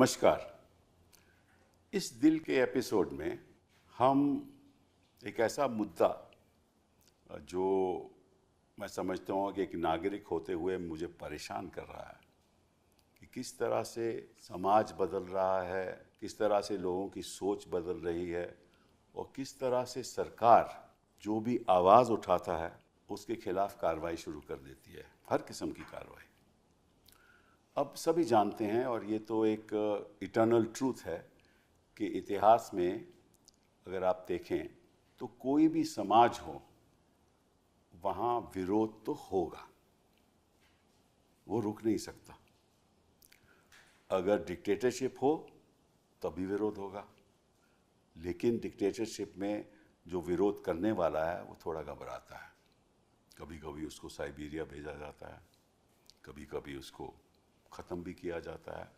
नमस्कार। इस दिल के एपिसोड में हम एक ऐसा मुद्दा जो मैं समझता हूँ कि एक नागरिक होते हुए मुझे परेशान कर रहा है कि किस तरह से समाज बदल रहा है, किस तरह से लोगों की सोच बदल रही है और किस तरह से सरकार जो भी आवाज़ उठाता है उसके खिलाफ कार्रवाई शुरू कर देती है, हर किस्म की कार्रवाई। अब सभी जानते हैं और ये तो एक इटर्नल ट्रूथ है कि इतिहास में अगर आप देखें तो कोई भी समाज हो वहाँ विरोध तो होगा, वो रुक नहीं सकता। अगर डिक्टेटरशिप हो तभी विरोध होगा, लेकिन डिक्टेटरशिप में जो विरोध करने वाला है वो थोड़ा घबराता है। कभी कभी उसको साइबेरिया भेजा जाता है, कभी कभी उसको ख़त्म भी किया जाता है।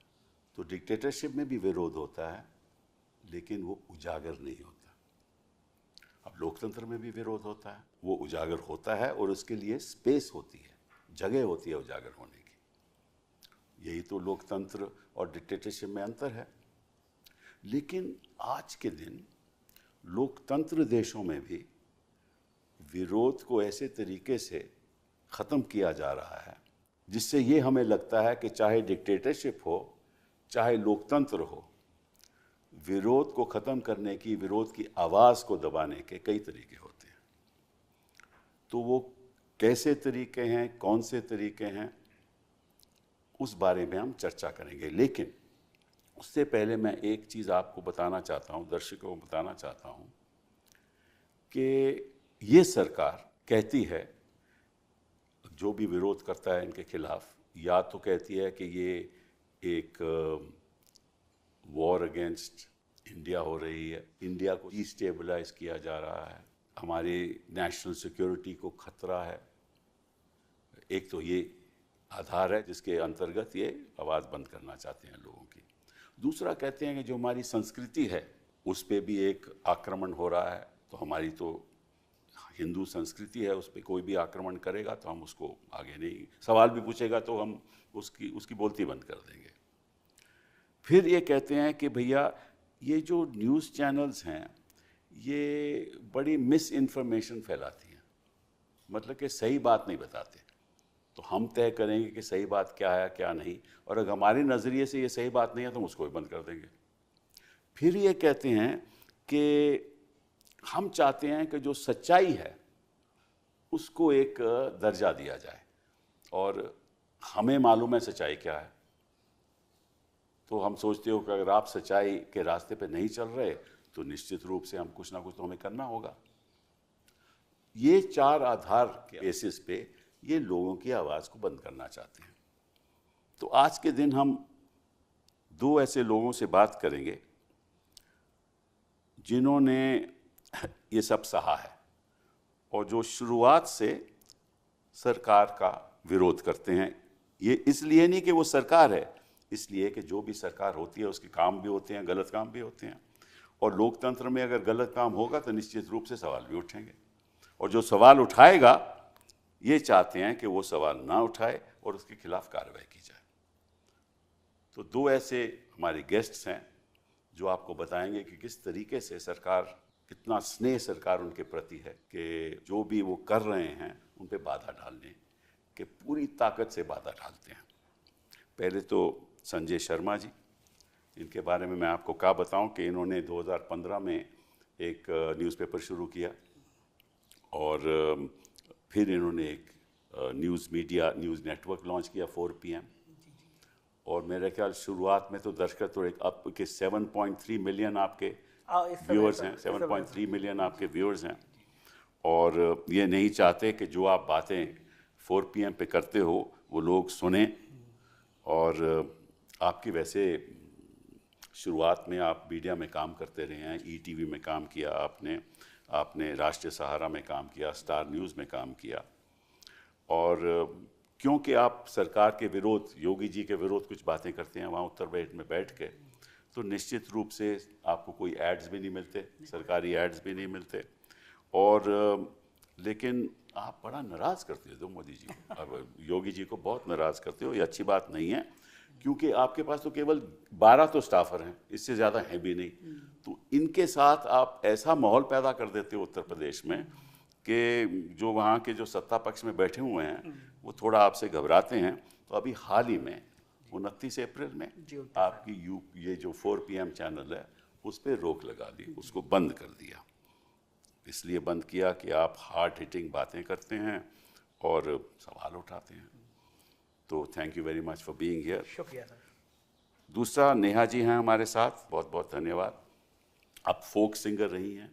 तो डिक्टेटरशिप में भी विरोध होता है लेकिन वो उजागर नहीं होता। अब लोकतंत्र में भी विरोध होता है, वो उजागर होता है और उसके लिए स्पेस होती है, जगह होती है उजागर होने की। यही तो लोकतंत्र और डिक्टेटरशिप में अंतर है। लेकिन आज के दिन लोकतंत्र देशों में भी विरोध को ऐसे तरीके से ख़त्म किया जा रहा है जिससे ये हमें लगता है कि चाहे डिक्टेटरशिप हो चाहे लोकतंत्र हो, विरोध को ख़त्म करने की, विरोध की आवाज़ को दबाने के कई तरीके होते हैं। तो वो कैसे तरीके हैं, कौन से तरीके हैं, उस बारे में हम चर्चा करेंगे। लेकिन उससे पहले मैं एक चीज़ आपको बताना चाहता हूँ, दर्शकों को बताना चाहता हूँ कि ये सरकार कहती है, जो भी विरोध करता है इनके खिलाफ, या तो कहती है कि ये एक वॉर अगेंस्ट इंडिया हो रही है, इंडिया को डिस्टेबलाइज किया जा रहा है, हमारी नेशनल सिक्योरिटी को खतरा है। एक तो ये आधार है जिसके अंतर्गत ये आवाज़ बंद करना चाहते हैं लोगों की। दूसरा कहते हैं कि जो हमारी संस्कृति है उस पर भी एक आक्रमण हो रहा है। तो हमारी तो हिंदू संस्कृति है, उस पर कोई भी आक्रमण करेगा तो हम उसको आगे नहीं, सवाल भी पूछेगा तो हम उसकी बोलती बंद कर देंगे। फिर ये कहते हैं कि भैया ये जो न्यूज़ चैनल्स हैं ये बड़ी मिस इन्फॉर्मेशन फैलाती हैं, मतलब कि सही बात नहीं बताते। तो हम तय करेंगे कि सही बात क्या है क्या नहीं, और अगर हमारे नज़रिए से ये सही बात नहीं है तो हम उसको भी बंद कर देंगे। फिर ये कहते हैं कि हम चाहते हैं कि जो सच्चाई है उसको एक दर्जा दिया जाए, और हमें मालूम है सच्चाई क्या है। तो हम सोचते हो कि अगर आप सच्चाई के रास्ते पे नहीं चल रहे तो निश्चित रूप से हम कुछ ना कुछ तो हमें करना होगा। ये चार आधार के बेसिस पे ये लोगों की आवाज़ को बंद करना चाहते हैं। तो आज के दिन हम दो ऐसे लोगों से बात करेंगे जिन्होंने ये सब सहा है और जो शुरुआत से सरकार का विरोध करते हैं। ये इसलिए नहीं कि वो सरकार है, इसलिए कि जो भी सरकार होती है उसके काम भी होते हैं, गलत काम भी होते हैं, और लोकतंत्र में अगर गलत काम होगा तो निश्चित रूप से सवाल भी उठेंगे, और जो सवाल उठाएगा ये चाहते हैं कि वो सवाल ना उठाए और उसके खिलाफ कार्रवाई की जाए। तो दो ऐसे हमारे गेस्ट्स हैं जो आपको बताएंगे कि किस तरीके से सरकार, कितना स्नेह सरकार उनके प्रति है कि जो भी वो कर रहे हैं उन पे बाधा डालने के पूरी ताकत से बाधा डालते हैं। पहले तो संजय शर्मा जी, इनके बारे में मैं आपको क्या बताऊं कि इन्होंने 2015 में एक न्यूज़पेपर शुरू किया और फिर इन्होंने एक न्यूज़ नेटवर्क लॉन्च किया 4 PM, और मेरे ख्याल शुरुआत में तो दर्शक तो एक आपके 7.3 मिलियन आपके व्यूअर्स हैं, 7.3 मिलियन आपके व्यूअर्स हैं, और ये नहीं चाहते कि जो आप बातें 4 PM पे करते हो वो लोग सुने। और आपकी वैसे शुरुआत में आप मीडिया में काम करते रहे हैं, ETV में काम किया आपने राष्ट्रीय सहारा में काम किया, स्टार न्यूज़ में काम किया, और क्योंकि आप सरकार के विरोध, योगी जी के विरोध कुछ बातें करते हैं वहाँ उत्तर प्रदेश में बैठ के, तो निश्चित रूप से आपको कोई एड्स भी नहीं मिलते, सरकारी एड्स भी नहीं मिलते। और लेकिन आप बड़ा नाराज़ करते हो मोदी जी को, अब योगी जी को बहुत नाराज़ करते हो। ये अच्छी बात नहीं है, क्योंकि आपके पास तो केवल 12 तो स्टाफर हैं, इससे ज़्यादा हैं भी नहीं। तो इनके साथ आप ऐसा माहौल पैदा कर देते हो उत्तर प्रदेश में कि जो वहाँ के जो सत्ता पक्ष में बैठे हुए हैं वो थोड़ा आपसे घबराते हैं। तो अभी हाल ही में 29 अप्रैल में आपकी ये जो 4 PM चैनल है उस पर रोक लगा दी, उसको बंद कर दिया। इसलिए बंद किया कि आप हार्ड हिटिंग बातें करते हैं और सवाल उठाते हैं। तो thank you very much for being here. शुक्रिया सर। दूसरा, नेहा जी हैं हमारे साथ, बहुत बहुत धन्यवाद। आप फोक सिंगर रही हैं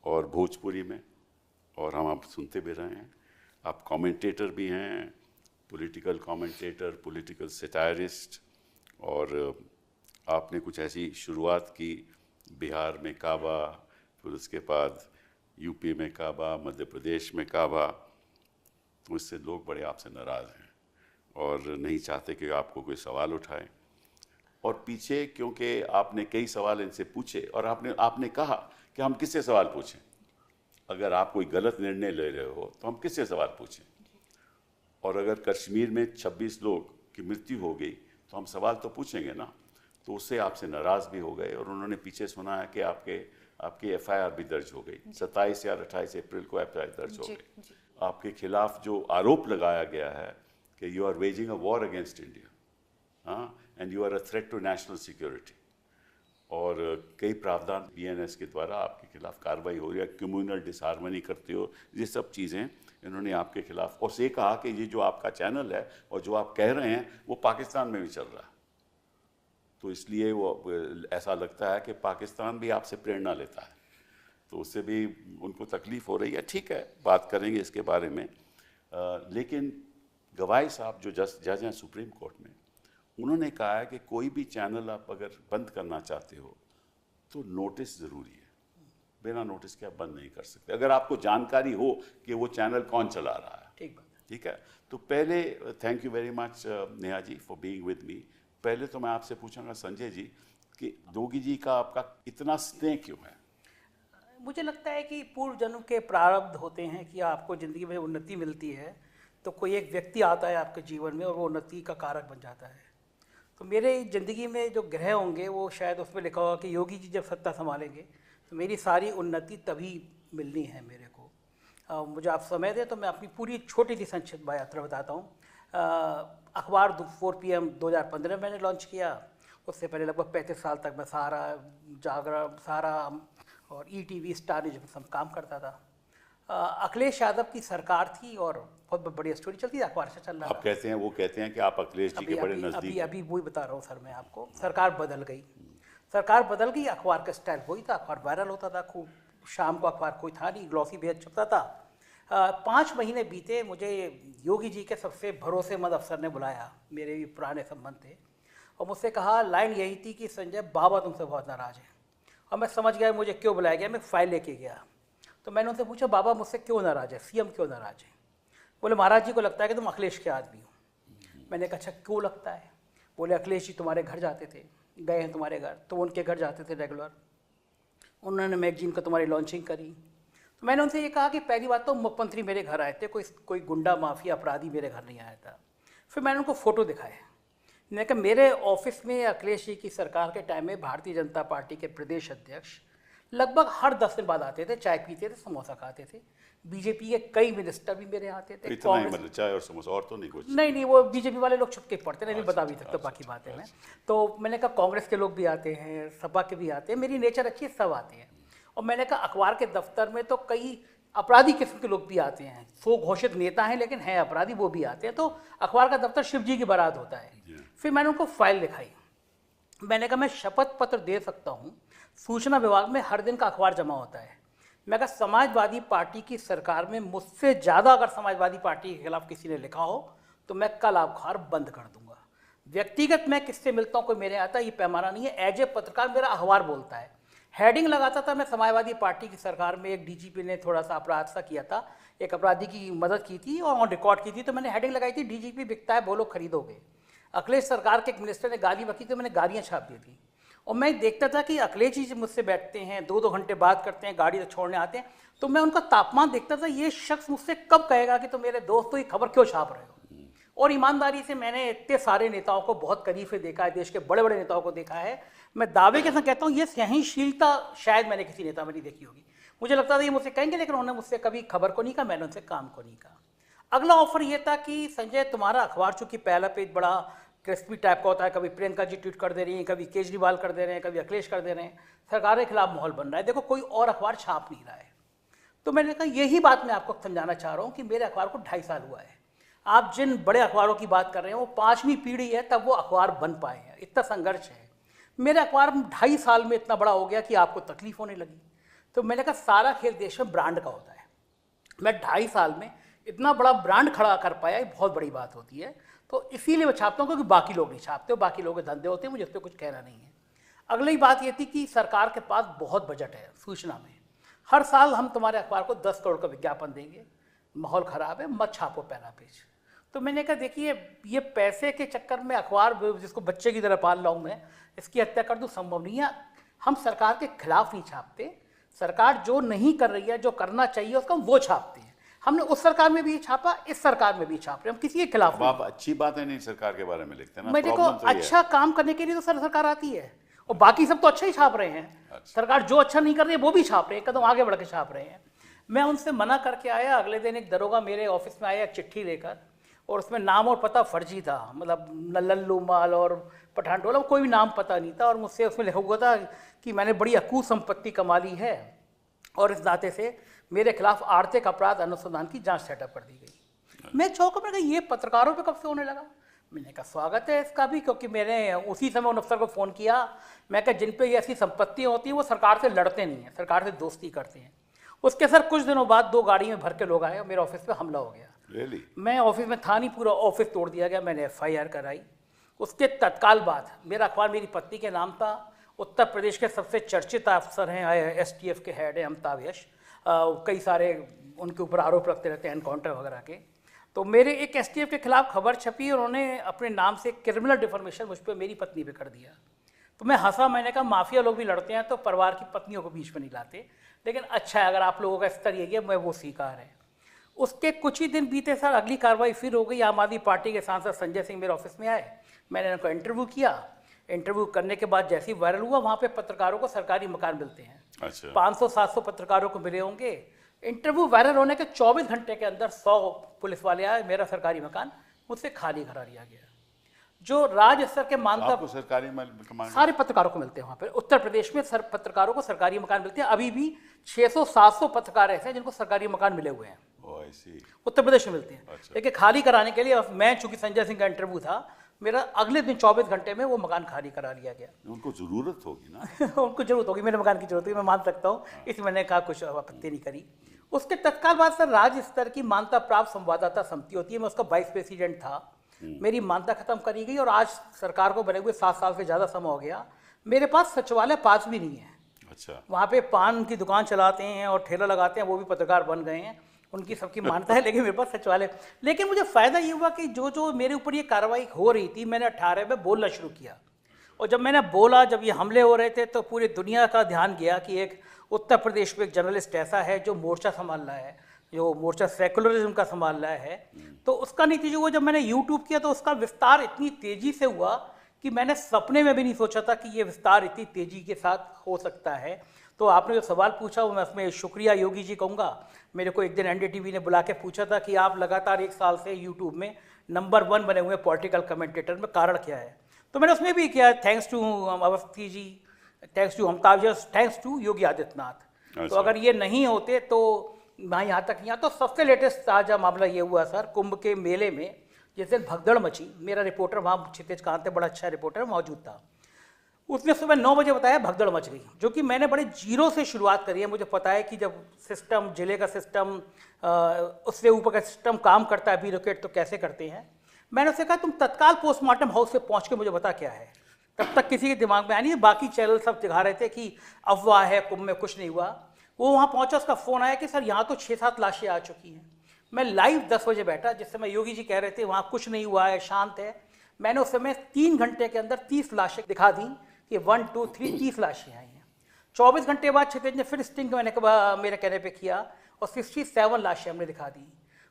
और भोजपुरी में, और हम आप सुनते भी रहे हैं। आप कमेंटेटर भी हैं, पॉलिटिकल कमेंटेटर, पॉलिटिकल सैटायरिस्ट, और आपने कुछ ऐसी शुरुआत की बिहार में काबा, फिर उसके बाद यूपी में काबा, मध्य प्रदेश में काबा। तो इससे लोग बड़े आपसे नाराज़ हैं और नहीं चाहते कि आपको कोई सवाल उठाए। और पीछे क्योंकि आपने कई सवाल इनसे पूछे और आपने कहा कि हम किससे सवाल पूछें, अगर आप कोई गलत निर्णय ले रहे हो तो हम किससे सवाल पूछें। और अगर कश्मीर में 26 लोग की मृत्यु हो गई तो हम सवाल तो पूछेंगे ना। तो उससे आपसे नाराज़ भी हो गए और उन्होंने पीछे सुना है कि आपकी FIR भी दर्ज हो गई। 27 या 28 अप्रैल को FIR दर्ज हो गई। आपके खिलाफ जो आरोप लगाया गया है कि you are waging a war against India, and you are a threat to national security, और कई प्रावधान BNS के द्वारा आपके खिलाफ कार्रवाई हो रही है, कम्युनल डिसहार्मनी करते हो, ये सब चीज़ें इन्होंने आपके खिलाफ। और से कहा कि ये जो आपका चैनल है और जो आप कह रहे हैं वो पाकिस्तान में भी चल रहा है। तो इसलिए वो ऐसा लगता है कि पाकिस्तान भी आपसे प्रेरणा लेता है, तो उससे भी उनको तकलीफ़ हो रही है। ठीक है, बात करेंगे इसके बारे में। लेकिन गवाई साहब जो जज हैं सुप्रीम कोर्ट में, उन्होंने कहा है कि कोई भी चैनल आप अगर बंद करना चाहते हो तो नोटिस ज़रूरी है, बिना नोटिस के आप बंद नहीं कर सकते, अगर आपको जानकारी हो कि वो चैनल कौन चला रहा है। ठीक है। तो पहले thank you very much Neha ji for being with me. पहले तो मैं आपसे पूछूंगा संजय जी कि जोगी जी का आपका इतना स्नेह क्यों है? मुझे लगता है कि पूर्व जन्म के प्रारब्ध होते हैं कि आपको ज़िंदगी में उन्नति मिलती है तो कोई एक व्यक्ति आता है आपके जीवन में और वो उन्नति का कारक बन जाता है। तो मेरे ज़िंदगी में जो ग्रह होंगे वो शायद उसमें लिखा होगा कि योगी जी जब सत्ता संभालेंगे तो मेरी सारी उन्नति तभी मिलनी है मेरे को। मुझे आप समय दें तो मैं अपनी पूरी छोटी सी संक्षिप्त यात्रा बताता हूँ। अखबार 4 PM 2015 मैंने लॉन्च किया। उससे पहले लगभग 35 साल तक मैं सहारा, जागरण, सहारा और ETV, स्टार न्यूज़ में सब काम करता था। अखिलेश यादव की सरकार थी और बहुत बढ़िया स्टोरी चलती थी, अखबार से चल रहा था। आप कहते हैं, वो कहते हैं कि आप अखिलेश जी के बड़े नज़दीक। अभी वही बता रहा हूँ सर मैं आपको। सरकार बदल गई, सरकार बदल गई, अखबार का स्टाइल वही था, अखबार वायरल होता था खूब। शाम को अखबार कोई था नहीं, ग्लॉसी बेहद छपता था। 5 महीने बीते, मुझे योगी जी के सबसे भरोसेमंद अफसर ने बुलाया, मेरे भी पुराने संबंध थे, और मुझसे कहा, लाइन यही थी कि संजय बाबा तुमसे बहुत नाराज़ हैं। और मैं समझ गया मुझे क्यों बुलाया गया। मैं फाइल लेके गया तो मैंने उनसे पूछा, बाबा मुझसे क्यों नाराज़ है, CM क्यों नाराज़ है? बोले, महाराज जी को लगता है कि तुम अखिलेश के आदमी हो। मैंने कहा, अच्छा क्यों लगता है? बोले, अखिलेश जी तुम्हारे घर जाते थे, गए हैं तुम्हारे घर, तो उनके घर जाते थे रेगुलर, उन्होंने मैगजीन को तुम्हारी लॉन्चिंग करी। तो मैंने उनसे ये कहा कि पहली बात तो मुख्यमंत्री मेरे घर आए थे, कोई गुंडा माफिया अपराधी मेरे घर नहीं आया था। फिर मैंने उनको फ़ोटो दिखाया, मैंने कहा मेरे ऑफिस में अखिलेश जी की सरकार के टाइम में भारतीय जनता पार्टी के प्रदेश अध्यक्ष लगभग हर 10 दिन बाद आते थे, चाय पीते थे, समोसा खाते थे। बीजेपी के कई मिनिस्टर भी मेरे आते थे। इतना ही मतलब चाय और समोसा, और तो नहीं कुछ? नहीं, वो बीजेपी वाले लोग छुप के पढ़ते नहीं, बता भी सकते बाकी बातें मैं। तो मैंने कहा कांग्रेस के लोग भी आते हैं, सपा के भी आते हैं, मेरी नेचर अच्छी है, सब आते हैं। और मैंने कहा अखबार के दफ्तर में तो कई अपराधी किस्म के लोग भी आते हैं, 100 घोषित नेता हैं लेकिन हैं अपराधी, वो भी आते हैं। तो अखबार का दफ्तर शिव जी की बारात होता है। फिर मैंने उनको फाइल दिखाई, मैंने कहा मैं शपथ पत्र दे सकता हूँ, सूचना विभाग में हर दिन का अखबार जमा होता है। मैं कहा समाजवादी पार्टी की सरकार में मुझसे ज़्यादा अगर समाजवादी पार्टी के खिलाफ किसी ने लिखा हो तो मैं कल अखबार बंद कर दूंगा। व्यक्तिगत मैं किससे मिलता हूँ कोई मेरे आता, ये पैमाना नहीं है। एज ए पत्रकार मेरा अखबार बोलता है। हेडिंग लगाता था मैं, समाजवादी पार्टी की सरकार में एक DGP ने थोड़ा सा अपराध सा किया था, एक अपराधी की मदद की थी और ऑन रिकॉर्ड की थी, तो मैंने हेडिंग लगाई थी DGP बिकता है, बोलो खरीदोगे। अखिलेश सरकार के एक मिनिस्टर ने गाली बकी तो मैंने गालियाँ छाप दी थी। और मैं देखता था कि अखिलेश जी मुझसे बैठते हैं, 2-2 घंटे बात करते हैं, गाड़ी से छोड़ने आते हैं, तो मैं उनका तापमान देखता था, ये शख्स मुझसे कब कहेगा कि तुम मेरे दोस्त हो, ये खबर क्यों छाप रहे हो। और ईमानदारी से मैंने इतने सारे नेताओं को बहुत करीब से देखा है, देश के बड़े बड़े नेताओं को देखा है। मैं दावे के साथ कहता हूँ ये सहनशीलता शायद मैंने किसी नेता में नहीं देखी होगी। मुझे लगता था ये मुझसे कहेंगे, लेकिन उन्होंने मुझसे कभी खबर को नहीं कहा, मैंने उनसे काम को नहीं कहा। अगला ऑफर ये था कि संजय तुम्हारा अखबार चूंकि पहला पेज बड़ा क्रिस्पी टाइप का होता है, कभी प्रियंका जी ट्वीट कर दे रही हैं, कभी केजरीवाल कर दे रहे हैं, कभी अखिलेश कर दे रहे हैं, सरकार के खिलाफ माहौल बन रहा है, देखो कोई और अखबार छाप नहीं रहा है। तो मैंने कहा यही बात मैं आपको समझाना चाह रहा हूँ कि मेरे अखबार को 2.5 साल हुआ है। आप जिन बड़े अखबारों की बात कर रहे हैं वो 5वीं पीढ़ी है तब वो अखबार बन पाए हैं, इतना संघर्ष है। मेरे अखबार 2.5 साल में इतना बड़ा हो गया कि आपको तकलीफ होने लगी। तो मैंने कहा सारा खेल देश में ब्रांड का होता है। मैं 2.5 साल में इतना बड़ा ब्रांड खड़ा कर पाया, ये बहुत बड़ी बात होती है। तो इसीलिए मैं छापता हूँ क्योंकि बाकी लोग नहीं छापते, बाकी लोगों के धंधे होते हैं, मुझे उस पर कुछ कहना नहीं है। अगली बात ये थी कि सरकार के पास बहुत बजट है सूचना में। हर साल हम तुम्हारे अखबार को 10 करोड़ का विज्ञापन देंगे, माहौल ख़राब है, मत छापो पहला पेज। तो मैंने कहा देखिए ये पैसे के चक्कर में अखबार जिसको बच्चे की तरह पाल रहा हूँ मैं, इसकी हत्या कर दूँ संभव नहीं है। हम सरकार के खिलाफ नहीं छापते, सरकार जो नहीं कर रही है, जो करना चाहिए उसका वो छापते हैं। हमने उस सरकार में भी छापा, इस सरकार में भी छाप रहे हैं, हम किसी के खिलाफ आप अच्छी बातें नहीं सरकार के बारे में लिखते ना। मैं देखो अच्छा काम करने के लिए तो सरकार आती है और बाकी सब तो अच्छा ही छाप रहे हैं। अच्छा। सरकार जो अच्छा नहीं कर रही है वो भी छाप रहे हैं, कदम आगे बढ़ के छाप रहे हैं। मैं उनसे मना करके आया, अगले दिन एक दरोगा मेरे ऑफिस में आया चिट्ठी लेकर, और उसमें नाम और पता फर्जी था, मतलब लल्लू माल और पठान टोला, कोई भी नाम पता नहीं था। और मुझसे उसमें लिखा हुआ था कि मैंने बड़ी अकूत संपत्ति कमा ली है और इस नाते से मेरे खिलाफ आर्थिक अपराध अनुसंधान की जांच सेटअप कर दी गई। मैं चौंका, मैंने कहा ये पत्रकारों पे कब से होने लगा? मैंने कहा स्वागत है इसका भी, क्योंकि मैंने उसी समय उन अफसर को फ़ोन किया। मैं कहा जिन पे ये ऐसी संपत्तियाँ होती हैं वो सरकार से लड़ते नहीं हैं, सरकार से दोस्ती करते हैं। उसके सर कुछ दिनों बाद 2 गाड़ी में भर के लोग आए और मेरे ऑफिस पे हमला हो गया। Really? मैं ऑफिस में था नहीं, पूरा ऑफिस तोड़ दिया गया, मैंने FIR कराई। उसके तत्काल बाद मेरा अखबार मेरी पत्नी के नाम था। उत्तर प्रदेश के सबसे चर्चित अफसर हैं, STF के हेड है अमिताभ यश, कई सारे उनके ऊपर आरोप रखते रहते हैं एनकाउंटर वगैरह के। तो मेरे एक STF के खिलाफ खबर छपी और उन्होंने अपने नाम से क्रिमिनल डिफॉर्मेशन मुझ पर मेरी पत्नी पे कर दिया। तो मैं हंसा, मैंने कहा माफिया लोग भी लड़ते हैं तो परिवार की पत्नियों को बीच में नहीं लाते, लेकिन अच्छा है अगर आप लोगों का स्तर यही है, मैं वो स्वीकार है। उसके कुछ ही दिन बीते सर अगली कार्रवाई फिर हो गई। आम आदमी पार्टी के सांसद संजय सिंह मेरे ऑफिस में आए, मैंने उनको इंटरव्यू किया। इंटरव्यू करने के बाद जैसे ही वायरल हुआ, वहाँ पे पत्रकारों को सरकारी मकान मिलते हैं। अच्छा। 500-700 पत्रकारों को मिले होंगे। इंटरव्यू वायरल होने के 24 घंटे के अंदर 100 पुलिस वाले आए, मेरा सरकारी मकान मुझसे खाली करा लिया गया। जो राज्य स्तर के मानता सरकारी मकान सारे पत्रकारों को मिलते हैं वहाँ पर। उत्तर प्रदेश में पत्रकारों को सरकारी मकान मिलते हैं। अभी भी 600-700 पत्रकार ऐसे हैं जिनको सरकारी मकान मिले हुए हैं, उत्तर प्रदेश में मिलते हैं। अच्छा। लेकिन खाली कराने के लिए मैं, चूंकि संजय सिंह का इंटरव्यू था, मेरा अगले दिन 24 घंटे में वो मकान खाली करा लिया गया। उनको जरूरत होगी ना उनको जरूरत होगी, मेरे मकान की जरूरत होगी, मैं मान सकता हूँ, इसलिए मैंने कहा कुछ आपत्ति नहीं करी। उसके तत्काल बाद सर राज्य स्तर की मान्यता प्राप्त संवाददाता समिति होती है, मैं उसका वाइस प्रेसिडेंट था। मेरी मान्यता खत्म करी गई और आज सरकार को बने हुए 7 साल से ज़्यादा समय हो गया। मेरे पास सचिवालय पास भी नहीं है। अच्छा। वहाँ पे पान की दुकान चलाते हैं और ठेला लगाते हैं, वो भी पत्रकार बन गए हैं, उनकी सबकी मान्यता है, लेकिन मेरे पास सचिवालय। लेकिन मुझे फ़ायदा ये हुआ कि जो मेरे ऊपर ये कार्रवाई हो रही थी, मैंने 18 में बोलना शुरू किया। और जब मैंने बोला, जब ये हमले हो रहे थे, तो पूरी दुनिया का ध्यान गया कि एक उत्तर प्रदेश में एक जर्नलिस्ट ऐसा है जो मोर्चा संभाल रहा है, जो मोर्चा सेकुलरिज्म का संभाल रहा है। तो उसका नतीजा हुआ, जब मैंने यूट्यूब किया तो उसका विस्तार इतनी तेज़ी से हुआ कि मैंने सपने में भी नहीं सोचा था कि ये विस्तार इतनी तेज़ी के साथ हो सकता है। तो आपने जो सवाल पूछा, मैं उसमें शुक्रिया योगी जी कहूँगा। मेरे को एक दिन NDTV ने बुला के पूछा था कि आप लगातार 1 साल से यूट्यूब में नंबर 1 बने हुए पॉलिटिकल कमेंटेटर में, कारण क्या है? तो मैंने उसमें भी किया, thanks to Awasthi ji, thanks to Amitabh ji, thanks to Yogi Adityanath. तो अगर ये नहीं होते तो मैं यहाँ तक नहीं आता। तो सबसे लेटेस्ट ताज़ा मामला ये हुआ सर, कुंभ के मेले में जिस दिन भगदड़ मची, मेरा रिपोर्टर वहाँ क्षितिज कांत, बड़ा अच्छा रिपोर्टर मौजूद था, उसने सुबह 9 बजे बताया भगदड़ मच गई, जो कि मैंने बड़े जीरो से शुरुआत करी है। मुझे पता है कि जब सिस्टम, जिले का सिस्टम, उससे ऊपर का सिस्टम काम करता है, ब्यूरोक्रेट तो कैसे करते हैं। मैंने उससे कहा तुम तत्काल पोस्टमार्टम हाउस से पहुँच के मुझे बता क्या है। तब तक किसी के दिमाग में आया नहीं, बाकी चैनल सब दिखा रहे थे कि अफवाह है, कुंभ में कुछ नहीं हुआ। वो वहाँ पहुँचा, उसका फ़ोन आया कि सर यहाँ तो 6-7 लाशें आ चुकी हैं। मैं लाइव 10 बजे बैठा, जिस समय योगी जी कह रहे थे वहाँ कुछ नहीं हुआ है, शांत है। मैंने उस समय 3 घंटे के अंदर 30 लाशें दिखा दी कि 1, 2, 3 30 लाशें आई हैं। 24 घंटे बाद क्षितिज ने फिर स्टिंग मैंने मेरे कहने पे किया और 67 लाशें हमने दिखा दी।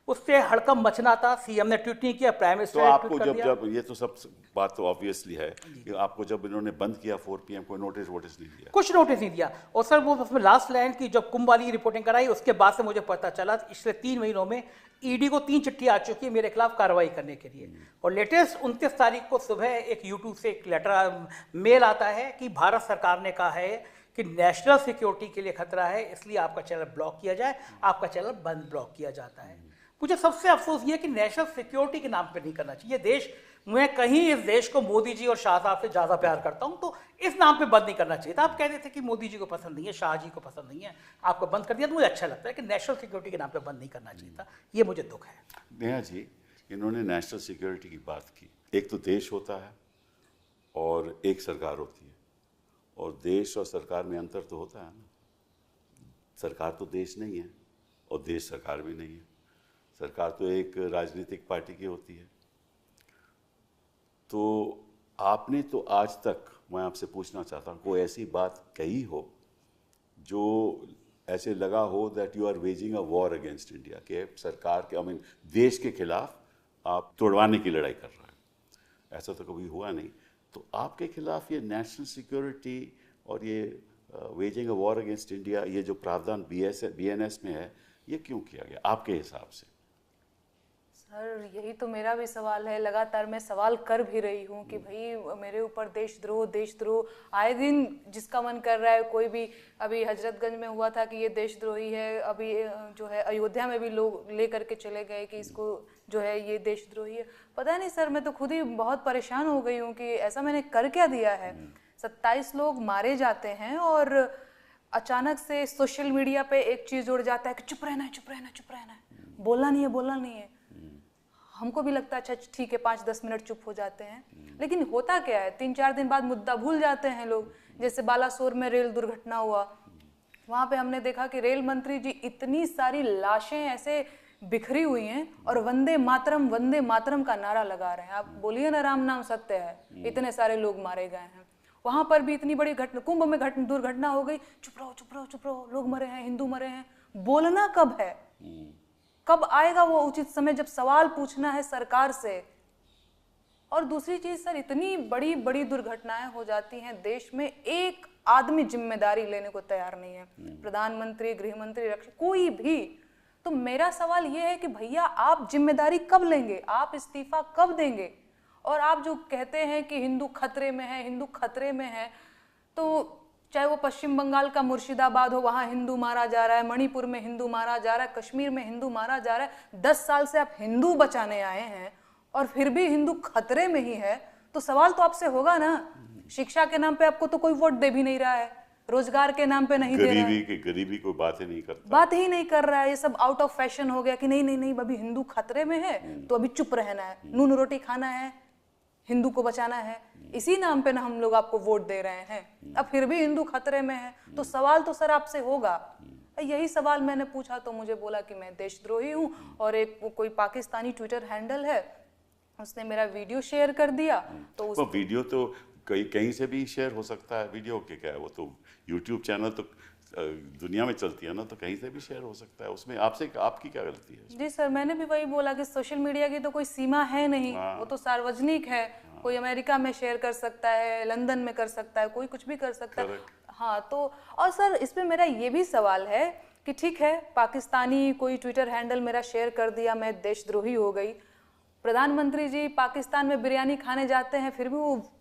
उससे हड़कंप मचना था। सीएम ने ट्वीट नहीं किया, प्राइम मिनिस्टर तो ने आपको ट्वीट कर दिया। जब ये तो सब बात तो ऑब्वियसली है कि आपको जब इन्होंने बंद किया 4 PM कोई नोटिस वोटिस नहीं दिया? कुछ नोटिस नहीं दिया। और सर वो उसमें लास्ट लाइन की जब कुंभ वाली रिपोर्टिंग कराई, उसके बाद से मुझे पता चला पिछले 3 महीनों में ईडी को 3 चिट्ठी आ चुकी है मेरे खिलाफ कार्रवाई करने के लिए। और लेटेस्ट 29 तारीख को सुबह एक यूट्यूब से एक लेटर मेल आता है कि भारत सरकार ने कहा है कि नेशनल सिक्योरिटी के लिए खतरा है, इसलिए आपका चैनल ब्लॉक किया जाए। आपका चैनल बंद ब्लॉक किया जाता है। मुझे सबसे अफसोस ये कि नेशनल सिक्योरिटी के नाम पे नहीं करना चाहिए। देश, मैं कहीं इस देश को मोदी जी और शाह साहब से ज़्यादा प्यार करता हूं, तो इस नाम पे बंद नहीं करना चाहिए था। आप कह रहे थे कि मोदी जी को पसंद नहीं है, शाह जी को पसंद नहीं है, आपको बंद कर दिया, तो मुझे अच्छा लगता है कि नेशनल सिक्योरिटी के नाम पे बंद नहीं करना चाहिए था। ये मुझे दुख है। नेहा जी, इन्होंने नेशनल सिक्योरिटी की बात की। एक तो देश होता है और एक सरकार होती है, और देश और सरकार में अंतर तो होता है ना। सरकार तो देश नहीं है और देश सरकार भी नहीं है। सरकार तो एक राजनीतिक पार्टी की होती है। तो आपने तो आज तक, मैं आपसे पूछना चाहता हूँ, कोई ऐसी बात कही हो जो ऐसे लगा हो that you are waging a war against India, के सरकार के, आई मीन देश के खिलाफ आप तोड़वाने की लड़ाई कर रहे हैं? ऐसा तो कभी हुआ नहीं। तो आपके खिलाफ ये नेशनल सिक्योरिटी और ये waging a war against India, ये जो प्रावधान BNS में है, ये क्यों किया गया आपके हिसाब से? सर यही तो मेरा भी सवाल है। लगातार मैं सवाल कर भी रही हूँ कि भाई मेरे ऊपर देशद्रोह आए दिन जिसका मन कर रहा है। कोई भी, अभी हजरतगंज में हुआ था कि ये देशद्रोही है, अभी जो है अयोध्या में भी लोग ले करके चले गए कि इसको जो है ये देशद्रोही है। पता नहीं सर, मैं तो खुद ही बहुत परेशान हो गई हूँ कि ऐसा मैंने कर क्या दिया है। 27 लोग मारे जाते हैं और अचानक से सोशल मीडिया पे एक चीज़ जुड़ जाता है कि चुप रहना है, चुप रहना है, चुप रहना है, बोलना नहीं है, बोलना नहीं है। हमको भी लगता है अच्छा ठीक है, 5-10 मिनट चुप हो जाते हैं, लेकिन होता क्या है, 3-4 दिन बाद मुद्दा भूल जाते हैं लोग। जैसे बालासोर में रेल दुर्घटना हुआ, वहाँ पे हमने देखा कि रेल मंत्री जी इतनी सारी लाशें ऐसे बिखरी हुई हैं और वंदे मातरम का नारा लगा रहे हैं। आप बोलिए ना, राम नाम सत्य है, इतने सारे लोग मारे गए हैं। वहाँ पर भी इतनी बड़ी घटना, कुंभ में दुर्घटना हो गई, चुप रहो चुप रहो चुप रहो, लोग मरे हैं, हिंदू मरे हैं। बोलना कब है? कब आएगा वो उचित समय जब सवाल पूछना है सरकार से? और दूसरी चीज सर, इतनी बड़ी बड़ी दुर्घटनाएं हो जाती हैं देश में, एक आदमी जिम्मेदारी लेने को तैयार नहीं है, प्रधानमंत्री, गृह मंत्री, रक्षा, कोई भी। तो मेरा सवाल ये है कि भैया आप जिम्मेदारी कब लेंगे, आप इस्तीफा कब देंगे? और आप जो कहते हैं कि हिंदू खतरे में है, हिंदू खतरे में है, तो चाहे वो पश्चिम बंगाल का मुर्शिदाबाद हो, वहाँ हिंदू मारा जा रहा है, मणिपुर में हिंदू मारा जा रहा है, कश्मीर में हिंदू मारा जा रहा है। 10 साल से आप हिंदू बचाने आए हैं और फिर भी हिंदू खतरे में ही है, तो सवाल तो आपसे होगा ना। शिक्षा के नाम पे आपको तो कोई वोट दे भी नहीं रहा है, रोजगार के नाम पे नहीं दे रहा है, गरीबी कोई बात ही नहीं करता, बात ही नहीं कर रहा है। ये सब आउट ऑफ फैशन हो गया कि नहीं नहीं नहीं, अभी हिंदू खतरे में है तो अभी चुप रहना है, नून रोटी खाना है, हिंदू को बचाना है। इसी नाम पे ना हम लोग आपको वोट दे रहे हैं, अब फिर भी हिंदू खतरे में है। तो सवाल तो सर आपसे होगा। यही सवाल मैंने पूछा तो मुझे बोला कि मैं देशद्रोही हूँ। और एक कोई पाकिस्तानी ट्विटर हैंडल है, उसने मेरा वीडियो शेयर कर दिया। तो उस वीडियो तो कहीं से भी शेयर हो सकता है। वीडियो के क्या है, वो तो यूट्यूब चैनल तो दुनिया में चलती है ना, तो कहीं से भी शेयर हो सकता है। उसमें आपकी क्या गलती है? जी सर, मैंने भी वही बोला कि सोशल मीडिया की तो कोई सीमा है नहीं, वो तो सार्वजनिक है। कोई अमेरिका में शेयर कर सकता है, लंदन में कर सकता है, कोई कुछ भी कर सकता है। हाँ, तो और सर इसमें मेरा ये भी सवाल है कि ठीक है, पाकिस्तानी कोई ट्विटर हैंडल मेरा शेयर कर दिया, मैं देशद्रोही हो गई। प्रधानमंत्री जी पाकिस्तान में बिरयानी खाने जाते हैं, फिर भी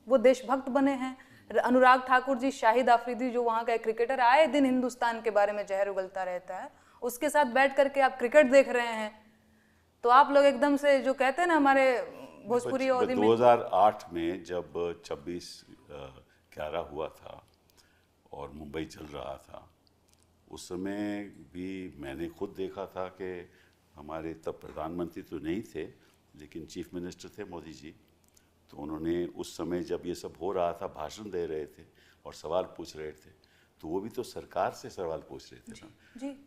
वो देशभक्त बने हैं। अनुराग ठाकुर जी, शाहिद आफरीदी जो वहाँ का एक क्रिकेटर, आए दिन हिंदुस्तान के बारे में जहर उगलता रहता है, उसके साथ बैठ करके आप क्रिकेट देख रहे हैं। तो आप लोग एकदम से जो कहते हैं ना हमारे भोजपुरी और 2008 में जब 26/11 हुआ था और मुंबई चल रहा था, उस समय भी मैंने खुद देखा था कि हमारे तब प्रधानमंत्री तो नहीं थे, लेकिन चीफ मिनिस्टर थे मोदी जी। तो उन्होंने उस समय जब ये सब हो रहा था, भाषण दे रहे थे और सवाल पूछ रहे थे, तो वो भी तो सरकार से सवाल पूछ रहे थे ना।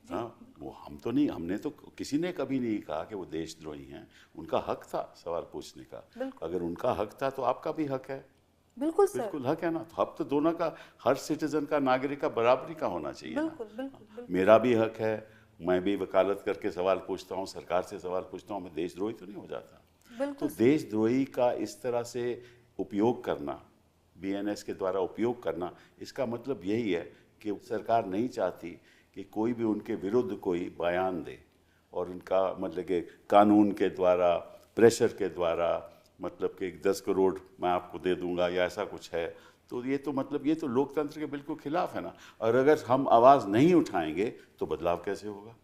हाँ, वो हम तो नहीं, हमने तो, किसी ने कभी नहीं कहा कि वो देशद्रोही हैं। उनका हक था सवाल पूछने का। अगर उनका हक था तो आपका भी हक है। बिल्कुल सर, बिल्कुल हक है ना। तो हक तो दोनों का, हर सिटीजन का, नागरिक का बराबरी का होना चाहिए। बिल्कुल, बिल्कुल, बिल्कुल। मेरा भी हक है, मैं भी वकालत करके सवाल पूछता हूँ, सरकार से सवाल पूछता हूँ, मैं देशद्रोही तो नहीं हो जाता। बिल्कुल। तो देशद्रोही का इस तरह से उपयोग करना, बीएनएस के द्वारा उपयोग करना, इसका मतलब यही है कि सरकार नहीं चाहती कि कोई भी उनके विरुद्ध कोई बयान दे, और उनका मतलब कि कानून के द्वारा, प्रेशर के द्वारा, मतलब कि 10 करोड़ मैं आपको दे दूंगा या ऐसा कुछ है, तो ये तो मतलब ये तो लोकतंत्र के बिल्कुल खिलाफ है ना। और अगर हम आवाज़ नहीं उठाएंगे तो बदलाव कैसे होगा?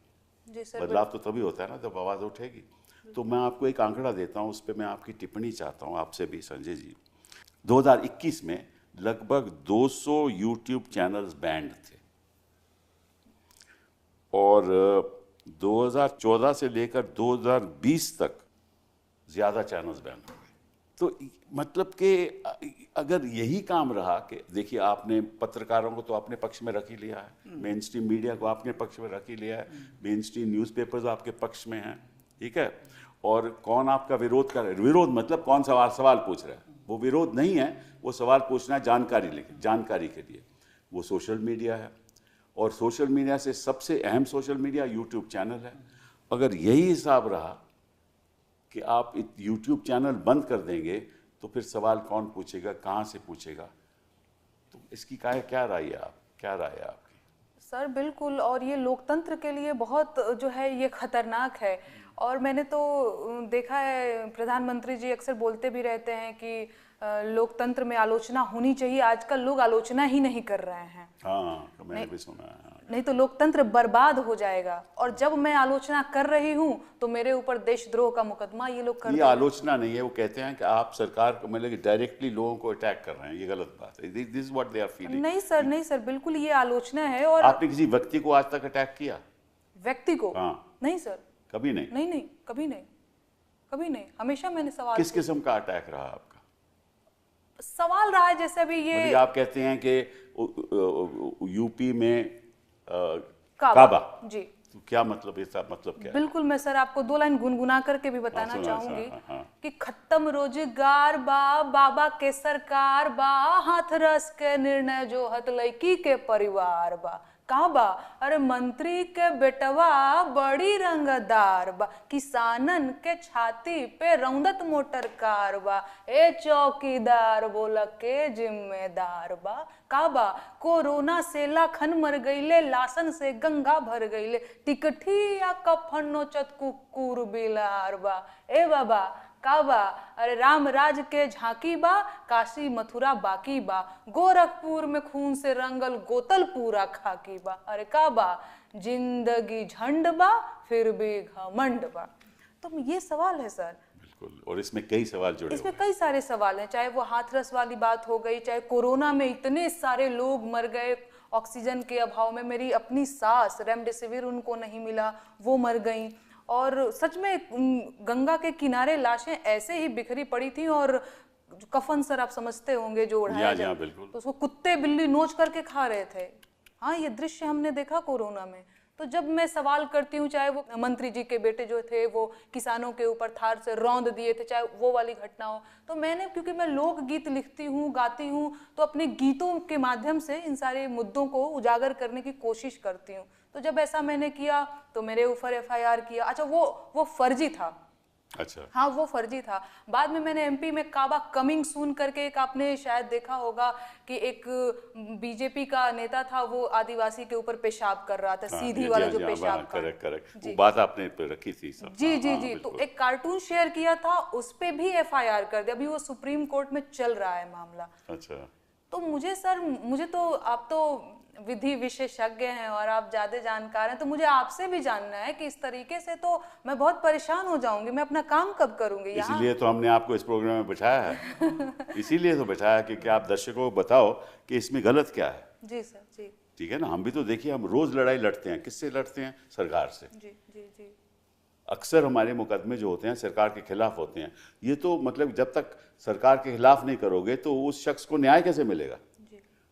जी सर। बदलाव तो तभी होता है ना जब आवाज़ उठेगी। तो मैं आपको एक आंकड़ा देता हूँ, उस पर मैं आपकी टिप्पणी चाहता हूँ आपसे भी संजय जी। 2021 में लगभग 200 यूट्यूब चैनल्स बैंड थे, और 2014 से लेकर 2020 तक ज़्यादा चैनल्स बैन हो गए। तो मतलब कि अगर यही काम रहा कि देखिए, आपने पत्रकारों को तो अपने पक्ष में रख ही लिया है, मेन स्ट्रीम मीडिया को आपने पक्ष में रख ही लिया है, मेन स्ट्रीम न्यूज़पेपर्स आपके पक्ष में हैं, ठीक है, और कौन आपका विरोध कर रहा है? विरोध मतलब कौन सवाल पूछ रहा है, वो विरोध नहीं है, वो सवाल पूछना है जानकारी के लिए, वो सोशल मीडिया है। और सोशल मीडिया से सबसे अहम सोशल मीडिया यूट्यूब चैनल है। अगर यही हिसाब रहा कि आप यूट्यूब चैनल बंद कर देंगे तो फिर सवाल कौन पूछेगा, कहाँ से पूछेगा? तो इसकी क्या राय है आपकी? सर बिल्कुल, और ये लोकतंत्र के लिए बहुत जो है ये खतरनाक है। और मैंने तो देखा है, प्रधानमंत्री जी अक्सर बोलते भी रहते हैं कि लोकतंत्र में आलोचना होनी चाहिए। आजकल लोग आलोचना ही नहीं कर रहे हैं। हाँ, तो मैंने भी सुना है। नहीं तो लोकतंत्र बर्बाद हो जाएगा। और जब मैं आलोचना कर रही हूँ तो मेरे ऊपर देशद्रोह का मुकदमा ये लोग कर ये आलोचना नहीं है, वो कहते हैं कि आप सरकार को मतलब डायरेक्टली लोगों को अटैक कर रहे हैं, ये गलत बात है। This is what they are feeling. नहीं सर, बिल्कुल ये आलोचना है। और आपने किसी व्यक्ति को आज तक अटैक किया? व्यक्ति को? हाँ। नहीं सर, कभी नहीं? नहीं, कभी नहीं। हमेशा मैंने सवाल, किस किस्म का अटैक रहा आपका? सवाल रहा है जैसे अभी ये मतलब आप कहते हैं कि यूपी में काबा जी, तो क्या मतलब, इसका मतलब क्या है? बिल्कुल। मैं सर आपको 2 लाइन गुनगुना करके भी बताना चाहूंगी कि खत्म रोजगार बा, बाबा के सरकार बा, हाथ रस के निर्णय जो हत लड़की के परिवार बा। कहा बा? अरे मंत्री के बेटवा बड़ी रंगदार बा, किसानन के छाती पे रौंदत मोटर कार बा, ए चौकीदार बोला के जिम्मेदार बा। का बा? कोरोना से लाखन मर गईले, लाशन से गंगा भर गईले, टिकठी या कफन नोचत कुकुर बिलार बा। ए बाबा का बा? अरे राम राज के झांकी बा, काशी मथुरा बाकी बा, गोरखपुर में खून से रंगल गोतल पूरा खाकी बा। अरे का बा? जिंदगी झंड बा फिर भी घमंड बा। तो ये सवाल है सर। बिल्कुल, और इसमें कई सवाल जुड़े, इसमें कई सारे सवाल हैं, चाहे वो हाथरस वाली बात हो गई, चाहे कोरोना में इतने सारे लोग मर गए ऑक्सीजन के अभाव में। मेरी अपनी सास, रेमडेसिविर उनको नहीं मिला, वो मर गई। और सच में गंगा के किनारे लाशें ऐसे ही बिखरी पड़ी थी, और कफन सर आप समझते होंगे जो उड़ाया जाए, तो उसको कुत्ते बिल्ली नोच करके खा रहे थे। हाँ, ये दृश्य हमने देखा कोरोना में। तो जब मैं सवाल करती हूँ, चाहे वो मंत्री जी के बेटे जो थे वो किसानों के ऊपर थार से रौंद दिए थे, चाहे वो वाली घटना हो, तो मैंने, क्योंकि मैं लोकगीत लिखती हूँ, गाती हूँ, तो अपने गीतों के माध्यम से इन सारे मुद्दों को उजागर करने की कोशिश करती हूँ। तो जब ऐसा मैंने किया तो मेरे ऊपर FIR किया। अच्छा, वो फर्जी था। अच्छा, हाँ, वो फर्जी था। बाद में मैंने MP में काबा कमिंग सून करके एक, आपने शायद देखा होगा कि एक BJP का नेता था, वो आदिवासी के ऊपर पेशाब कर रहा था, सीधी वाला जो पेशाब का। करेक्ट, वो बात आपने रखी थी सब। जी। तो एक कार्टून शेयर किया था, उस पे भी FIR कर दिया। अभी वो सुप्रीम कोर्ट में चल रहा है मामला। अच्छा, तो मुझे तो आप तो विधि विशेषज्ञ हैं और आप ज्यादा जानकार हैं, तो मुझे आपसे भी जानना है कि इस तरीके से तो मैं बहुत परेशान हो जाऊंगी, मैं अपना काम कब करूंगी? इसीलिए तो हमने आपको इस प्रोग्राम में बिठाया है। इसीलिए तो बिठाया कि आप दर्शकों को बताओ कि इसमें गलत क्या है। जी सर, जी। ठीक है ना, हम भी तो देखिए, हम रोज लड़ाई लड़ते हैं। किससे लड़ते हैं? सरकार से। जी। अक्सर हमारे मुकदमे जो होते हैं सरकार के खिलाफ होते हैं। ये तो मतलब जब तक सरकार के खिलाफ नहीं करोगे तो उस शख्स को न्याय कैसे मिलेगा?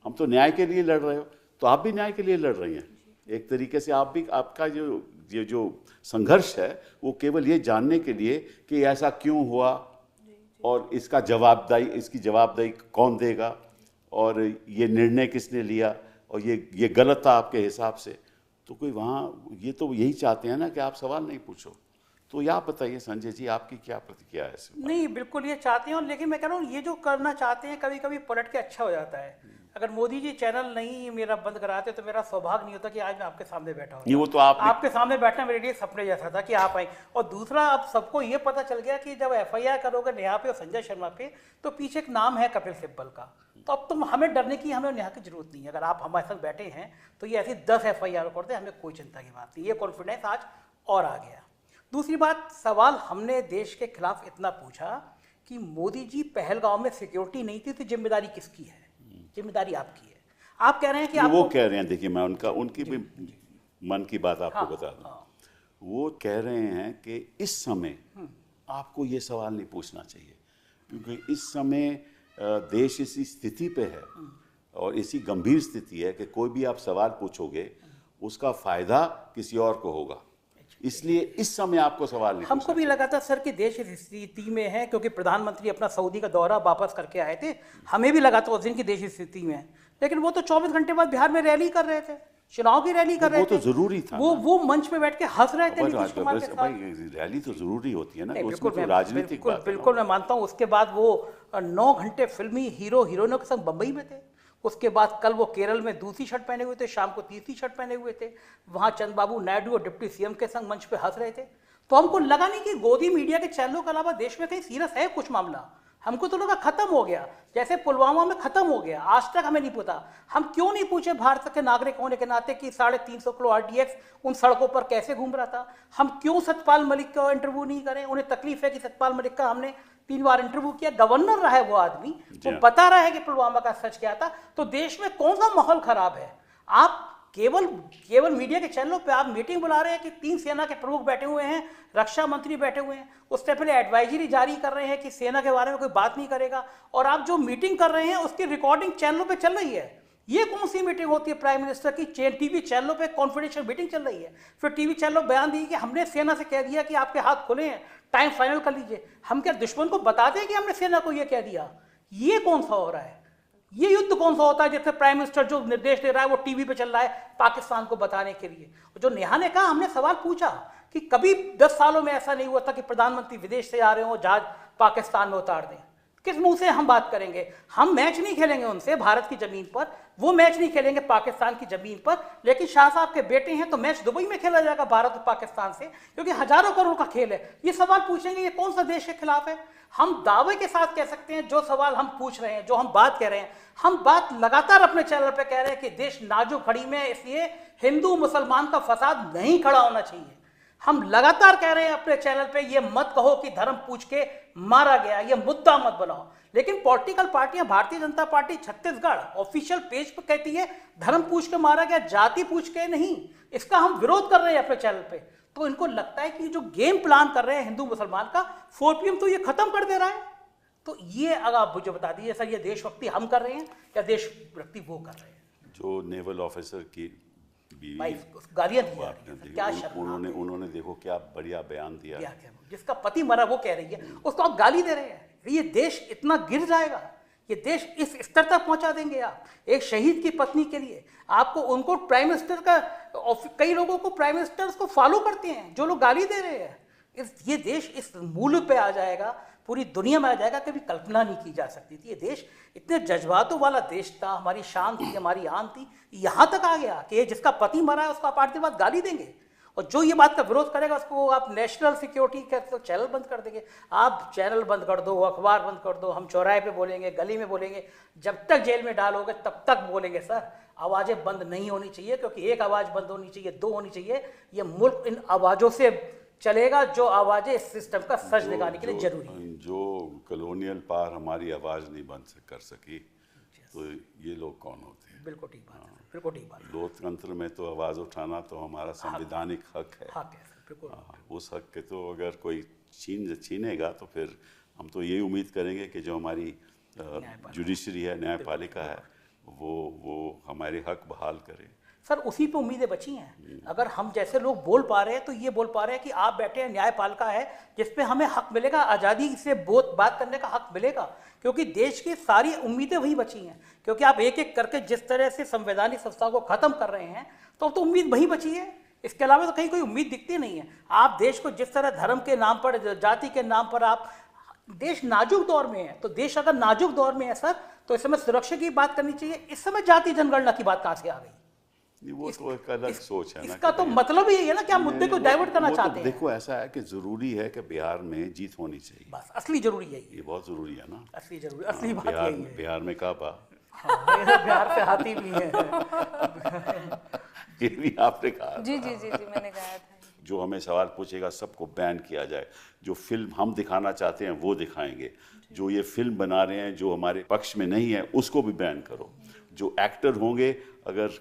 हम तो न्याय के लिए लड़ रहे हो, तो आप भी न्याय के लिए लड़ रही हैं। एक तरीके से आप भी, आपका जो संघर्ष है वो केवल ये जानने के लिए कि ऐसा क्यों हुआ और इसकी जवाबदेही कौन देगा, और ये निर्णय किसने लिया, और ये गलत था आपके हिसाब से। तो कोई वहाँ ये तो यही चाहते हैं ना कि आप सवाल नहीं पूछो। तो आप बताइए संजय जी, आपकी क्या प्रतिक्रिया है इस पर? नहीं, बिल्कुल ये चाहते हैं, लेकिन मैं कह रहा हूँ ये जो करना चाहते हैं कभी कभी पलट के अच्छा हो जाता है। अगर मोदी जी चैनल नहीं मेरा बंद कराते तो मेरा सौभाग्य नहीं होता कि आज मैं आपके सामने बैठा ये हूँ। वो तो आपने आपके सामने बैठना मेरे लिए सपने जैसा था कि आप आए। और दूसरा, अब सबको ये पता चल गया कि जब FIR करोगे नेहा पे और संजय शर्मा पे तो पीछे एक नाम है कपिल सिब्बल का। तो अब तुम हमें डरने की, हमें नेहा की जरूरत नहीं है। अगर आप हमारे साथ बैठे हैं तो ये ऐसी 10 FIR कर दे, हमें कोई चिंता की बात नहीं। ये कॉन्फिडेंस आज और आ गया। दूसरी बात, सवाल हमने देश के खिलाफ इतना पूछा कि मोदी जी पहलगांव में सिक्योरिटी नहीं थी तो जिम्मेदारी किसकी है? जिम्मेदारी आपकी है। आप कह रहे हैं कि आप वो कह रहे हैं, देखिए मैं उनकी भी मन की बात आपको बता दूं। वो कह रहे हैं कि इस समय आपको ये सवाल नहीं पूछना चाहिए, क्योंकि इस समय देश इसी स्थिति पे है और इसी गंभीर स्थिति है कि कोई भी आप सवाल पूछोगे उसका फायदा किसी और को होगा, इसलिए इस समय आपको सवाल नहीं हमको भी लगा था सर कि देश इस स्थिति में है, क्योंकि प्रधानमंत्री अपना सऊदी का दौरा वापस करके आए थे। हमें भी लगा था उस दिन की देश इस स्थिति में है, लेकिन वो तो 24 घंटे बाद बिहार में रैली कर रहे थे, चुनाव की रैली कर रहे थे। वो तो जरूरी था, वो मंच पे बैठ के हंस रहे थे नीतीश कुमार के साथ। रैली तो जरूरी होती है ना, बिल्कुल, उसमें तो राजनीतिक बात है। बिल्कुल मैं मानता हूँ। उसके बाद वो 9 घंटे फिल्मी हीरो हीरोइनों के संग बम्बई में थे। उसके बाद कल वो केरल में दूसरी शर्ट पहने हुए थे, शाम को तीसरी शर्ट पहने हुए थे, वहाँ चंद्रबाबू नायडू और डिप्टी CM के संग मंच पे हंस रहे थे। तो हमको लगा नहीं कि गोदी मीडिया के चैनलों के अलावा देश में कहीं सीरियस है कुछ मामला। हमको तो लगा खत्म हो गया, जैसे पुलवामा में खत्म हो गया। आज तक हमें नहीं पता, हम क्यों नहीं पूछे भारत के नागरिक होने के नाते कि 350 किलो RDX उन सड़कों पर कैसे घूम रहा था? हम क्यों सतपाल मलिक का इंटरव्यू नहीं करें? उन्हें तकलीफ है कि सतपाल मलिक का हमने 3 बार इंटरव्यू किया, गवर्नर रहा है वो आदमी, वो बता रहा है कि पुलवामा का सच क्या था। तो देश में कौन सा माहौल खराब है? आप केवल मीडिया के चैनलों पे आप मीटिंग बुला रहे हैं कि 3 सेना के प्रमुख बैठे हुए हैं, रक्षा मंत्री बैठे हुए हैं, उससे पहले एडवाइजरी जारी कर रहे हैं कि सेना के बारे में कोई बात नहीं करेगा, और आप जो मीटिंग कर रहे हैं उसकी रिकॉर्डिंग चैनलों पे चल रही है। ये कौन सी मीटिंग होती है प्राइम मिनिस्टर की? टीवी चैनलों पे कॉन्फिडेंशियल मीटिंग चल रही है, फिर टीवी चैनलों बयान दिए कि हमने सेना से कह दिया कि आपके हाथ खुले हैं, टाइम फाइनल कर लीजिए। हम क्या दुश्मन को बता दें कि हमने सेना को ये कह दिया? ये कौन सा हो रहा है? ये युद्ध कौन सा होता है जिससे प्राइम मिनिस्टर जो निर्देश दे रहा है वो टीवी पे चल रहा है पाकिस्तान को बताने के लिए? जो नेहा ने कहा, हमने सवाल पूछा कि कभी 10 सालों में ऐसा नहीं हुआ था कि प्रधानमंत्री विदेश से आ रहे हो, जहाज पाकिस्तान में उतार दें। किस मुंह से हम बात करेंगे? हम मैच नहीं खेलेंगे उनसे भारत की जमीन पर, वो मैच नहीं खेलेंगे पाकिस्तान की जमीन पर। लेकिन शाह साहब के बेटे हैं तो मैच दुबई में खेला जाएगा भारत और पाकिस्तान से, क्योंकि हजारों करोड़ का खेल है। ये सवाल पूछेंगे, ये कौन सा देश के खिलाफ है? हम दावे के साथ कह सकते हैं जो सवाल हम पूछ रहे हैं, जो हम बात कह रहे हैं, हम बात लगातार अपने चैनल पे कह रहे हैं कि देश नाजुक घड़ी में, इसलिए हिंदू मुसलमान का फसाद नहीं खड़ा होना चाहिए। हम लगातार कह रहे हैं अपने चैनल पे, ये मत कहो कि धर्म पूछ के मारा गया, ये मुद्दा मत बनाओ। लेकिन पॉलिटिकल पार्टियां, Bharatiya Janata party Chhattisgarh official page पे कहती है धर्म पूछ के मारा गया, जाति पूछ के नहीं। इसका हम विरोध कर रहे हैं अपने चैनल पे। तो इनको लगता है कि जो गेम प्लान कर रहे हैं हिंदू मुसलमान का 4 PM तो ये खत्म कर दे रहा है। तो ये अगर आप मुझे बता दीजिए सर, ये देशभक्ति हम कर रहे हैं या देशभक्ति वो कर रहे हैं? जो नेवल ऑफिसर की गालियां दी, क्या उन्होंने देखो क्या बढ़िया बयान दिया, जिसका पति मरा वो कह रही है, उसको आप गाली दे रहे हैं। ये देश इतना गिर जाएगा, ये देश इस स्तर तक पहुंचा देंगे आप? एक शहीद की पत्नी के लिए आपको, उनको प्राइम मिनिस्टर का, कई लोगों को प्राइम मिनिस्टर को फॉलो करते हैं जो लोग गाली दे रहे हैं। ये देश इस मूल्य पे आ जाएगा, पूरी दुनिया में आ जाएगा, कभी कल्पना नहीं की जा सकती थी। ये देश इतने जज्बातों वाला देश था, हमारी शान थी, हमारी आन थी, यहाँ तक आ गया कि जिसका पति मरा है उसको आप 8 दिन बाद गाली देंगे। और जो ये बात का विरोध करेगा उसको आप नेशनल सिक्योरिटी का तो चैनल बंद कर देंगे। आप चैनल बंद कर दो, अखबार बंद कर दो, हम चौराहे पे बोलेंगे, गली में बोलेंगे, जब तक जेल में डालोगे तब तक बोलेंगे। सर, आवाज़ें बंद नहीं होनी चाहिए, क्योंकि एक आवाज़ बंद होनी चाहिए, 2 होनी चाहिए। ये मुल्क इन आवाज़ों से चलेगा जो आवाज़ें इस सिस्टम का सच दिखाने के लिए जरूरी है। जो कॉलोनियल पार हमारी आवाज़ नहीं बंद कर सकी, तो ये लोग कौन होते हैं? बिल्कुल ठीक बात है, बिल्कुल ठीक बात है। लोकतंत्र में तो आवाज़ उठाना तो हमारा संवैधानिक हक है। बिल्कुल। उस हक के तो अगर कोई छीनेगा तो फिर हम तो यही उम्मीद करेंगे कि जो हमारी जुडिशरी है, न्यायपालिका है, वो हमारे हक बहाल करे। सर उसी पे उम्मीदें बची हैं। अगर हम जैसे लोग बोल पा रहे हैं तो ये बोल पा रहे हैं कि आप बैठे हैं, न्यायपालिका है जिस पे हमें हक मिलेगा, आज़ादी से बात करने का हक मिलेगा, क्योंकि देश की सारी उम्मीदें वही बची हैं। क्योंकि आप एक एक करके जिस तरह से संवैधानिक संस्थाओं को ख़त्म कर रहे हैं तो अब तो उम्मीद वही बची है, इसके अलावा तो कहीं कोई उम्मीद दिखती नहीं है। आप देश को जिस तरह धर्म के नाम पर, जाति के नाम पर, आप देश नाजुक दौर में है, तो देश अगर नाजुक दौर में है सर तो इस समय सुरक्षा की बात करनी चाहिए। इस समय जाति जनगणना की बात कहाँ से आ गई? वो तो एक अलग सोच है ना। इसका तो मतलब ही है ना कि आप मुद्दे को डाइवर्ट करना चाहते हैं। देखो ऐसा है कि जरूरी है कि बिहार में जीत होनी चाहिए, बस असली जरूरी है ये बहुत जरूरी है ना। असली जरूरी, असली बात यही है। बिहार में कहा बा बिहार से हाथी भी है। ये भी आपने कहा। जी जी जी जी मैंने कहा था। जो हमें सवाल पूछेगा सबको बैन किया जाए, जो फिल्म हम दिखाना चाहते हैं वो दिखाएंगे, जो ये फिल्म बना रहे हैं जो हमारे पक्ष में नहीं है उसको भी बैन करो, जो एक्टर होंगे अगर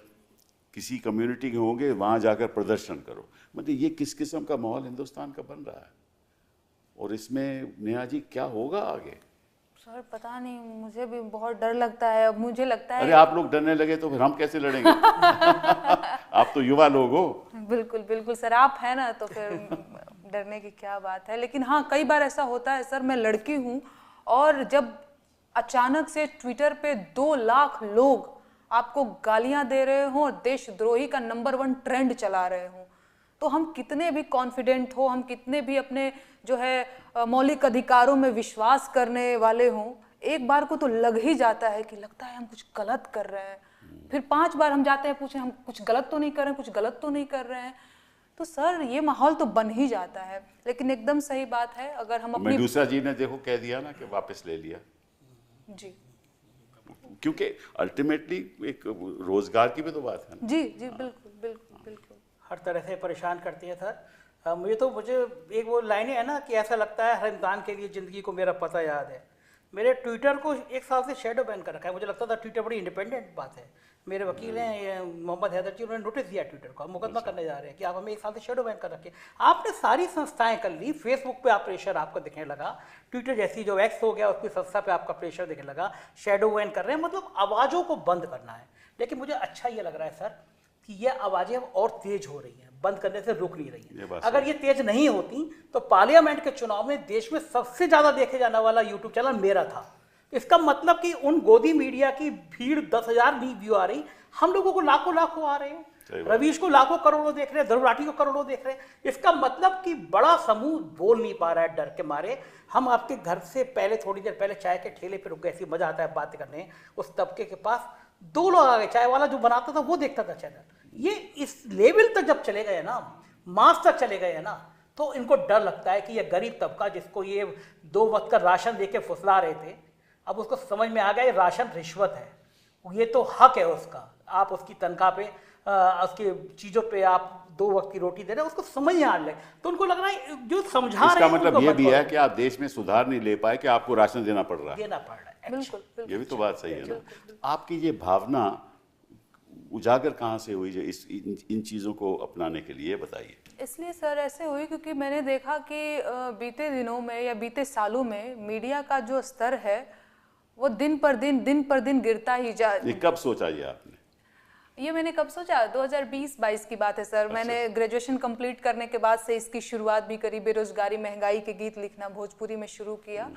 किसी कम्युनिटी के होंगे वहाँ जाकर प्रदर्शन करो। मतलब ये किस किस्म का माहौल हिंदुस्तान का बन रहा है, और इसमें नेहा जी क्या होगा आगे? सर पता नहीं, मुझे भी बहुत डर लगता है। अब मुझे लगता है अरे आप लोग डरने लगे तो फिर हम कैसे लड़ेंगे? आप तो युवा लोग हो। बिल्कुल बिल्कुल सर, आप हैं ना तो फिर डरने की क्या बात है। लेकिन हाँ, कई बार ऐसा होता है सर, मैं लड़की हूँ और जब अचानक से ट्विटर पे 2 लाख लोग आपको गालियां दे रहे हों और देशद्रोही का नंबर 1 ट्रेंड चला रहे हों, तो हम कितने भी कॉन्फिडेंट हो, हम कितने भी अपने जो है मौलिक अधिकारों में विश्वास करने वाले हों, एक बार को तो लग ही जाता है कि लगता है हम कुछ गलत कर रहे हैं। फिर 5 बार हम जाते हैं पूछे हम कुछ गलत तो नहीं कर रहे हैं, कुछ गलत तो नहीं कर रहे हैं। तो सर ये माहौल तो बन ही जाता है। लेकिन एकदम सही बात है, अगर हम अपनी मेडूसा जी ने देखो कह दिया ना कि वापस ले लिया जी, क्योंकि अल्टीमेटली एक रोजगार की भी तो बात है ना। जी जी बिल्कुल बिल्कुल बिल्कुल। हर तरह से परेशान करती है सर। मुझे एक वो लाइनें है ना कि ऐसा लगता है हर इंसान के लिए ज़िंदगी को मेरा पता याद है। मेरे ट्विटर को 1 साल से शेडो बैन कर रखा है। मुझे लगता था ट्विटर बड़ी इंडिपेंडेंट बात है। मेरे वकील हैं मोहम्मद हैदर जी, उन्होंने नोटिस दिया ट्विटर को, मुकदमा करने जा रहे हैं कि आप हमें 1 साल से शेडो बैन कर रखे। आपने सारी संस्थाएं कर ली, फेसबुक पे आप प्रेशर आपको दिखने लगा, ट्विटर जैसी जो एक्स हो गया उसकी संस्था पे आपका प्रेशर दिखने लगा, शेडो बैन कर रहे हैं, मतलब आवाज़ों को बंद करना है। लेकिन मुझे अच्छा ये लग रहा है सर कि ये आवाज़ें अब और तेज हो रही हैं, बंद करने से रुक नहीं रही हैं। अगर ये तेज नहीं होती तो पार्लियामेंट के चुनाव में देश में सबसे ज़्यादा देखे जाने वाला यूट्यूब चैनल मेरा था। इसका मतलब कि उन गोदी मीडिया की भीड़ 10,000 नहीं व्यू आ रही, हम लोगों को लाखों लाखों आ रहे हैं। रवीश को लाखों करोड़ों देख रहे हैं, ध्रुव राठी को करोड़ों देख रहे हैं। इसका मतलब कि बड़ा समूह बोल नहीं पा रहा है डर के मारे। हम आपके घर से पहले, थोड़ी देर पहले चाय के ठेले पे रुक गए, ऐसी मजा आता है बात करने। उस तबके के पास 2 लोग आ गए, चाय वाला जो बनाता था वो देखता था चैनल। ये इस लेवल तक जब चले गए ना, मास तक चले गए ना, तो इनको डर लगता है कि ये गरीब तबका जिसको ये 2 वक्त का राशन देके फुसला रहे थे, अब उसको समझ में आ गया ये राशन रिश्वत है, ये तो हक है उसका। आप उसकी तनख्वाह पे, उसकी चीज़ों पे आप 2 वक्त की रोटी दे रहे हैं, उसको समझ नहीं आ रहा है। तो उनको लग रहा है जो समझा रहे हैं, इसका मतलब ये भी है कि आप देश में सुधार नहीं ले पाए कि आपको राशन देना पड़ रहा है। बिल्कुल ये भी तो बात सही है ना। आपकी ये भावना उजागर कहाँ से हुई जो इन चीज़ों को अपनाने के लिए, बताइए। इसलिए सर ऐसे हुई क्योंकि मैंने देखा कि बीते दिनों में या बीते सालों में मीडिया का जो स्तर है वो दिन पर दिन गिरता ही जा। ये कब सोचा ये आपने? ये मैंने कब सोचा? 2020-22 की बात है सर। अच्छा। मैंने ग्रेजुएशन कंप्लीट करने के बाद से इसकी शुरुआत भी करी, बेरोजगारी महंगाई के गीत लिखना भोजपुरी में शुरू किया।